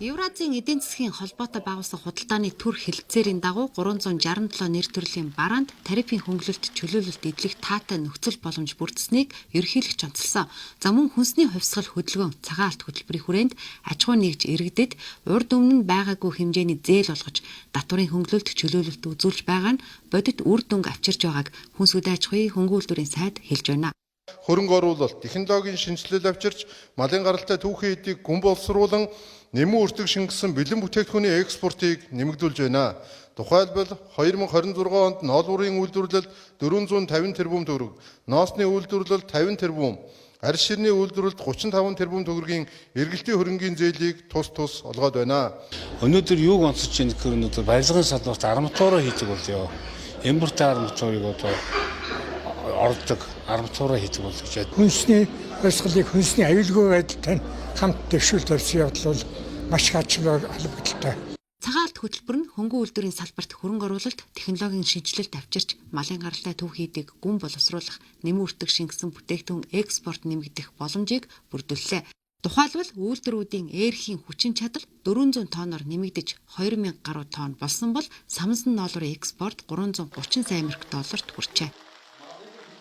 Евразийн эдийн засгийн холбоотой байгуулсан худалдааны төр хэлэлцээрийн дагуу 367 нэр төрлийн бараанд тарифын хөнгөлөлт чөлөөлөлт эдлэх таатай нөхцөл боломж бүрдсэнийг ерөнхийлөгч онцолсон. За мөн хүнсний хувьсгал хөдөлгөөн цагаан алт хөтөлбөрийн хүрээнд аж ахуй нэгж иргэдэд урд өмнө нь байгаагүй хэмжээний зээл олгож татварын хөнгөлөлт чөлөөлөлт үзүүлж байгаа нь бодит үр дүнг авчирч байгааг хүнс үдэ аж ахуйн хөнгөн үйлдвэрийн сайд хэлж байна. Хөрөнгө оруулалт, технологийн шинжилэл авчирч, малын гаралтай түүхэн эдийг гүн боловсруулан нэмэн үртэг шингэсэн бэлэн бүтээгдэхүүний экспортыг нэмэгдүүлж байна. Тухайлбал 2026 онд ноол урын үйлдвэрлэлд 450 тэрбум төгрөг, ноосны үйлдвэрлэлд 50 тэрбум, арьс ширний үйлдвэрлэлд 35 тэрбум төгрөгийн эргэлтийн хөрөнгийн зээлийг тус олгоод байна. Өнөөдөр юуг онцолж байна гэхээр өнөөдөр барилгын салбарт арматура хийдэг болё. Импорт арматурыг одоо ордог арматура хийдэг бол гэж байна. Хүнсний хувьсгалыг хүнсний аюулгүй байдалтай хамт дэвшүүлж тавьсан явдал бол маш их ач холбогдолтой. Цагаан алт хөтөлбөр нь хөнгөн үйлдвэрийн салбарт хөрөнгө оруулалт, технологийн шинжилэлт авчирч, малын гаралтай түүх эдийг гүн боловсруулах, нэмэн үртэг шингэсэн бүтээгдэхүүн экспорт нэмэгдэх боломжийг бүрдүүллээ. Тухайлбал үйлдвэрүүдийн эерхийн хүчин чадал 400 тонноор нэмэгдэж 2000 гаруй тонн болсон бол самсан ноолрын экспорт $330 сая америк долларт хүрчээ.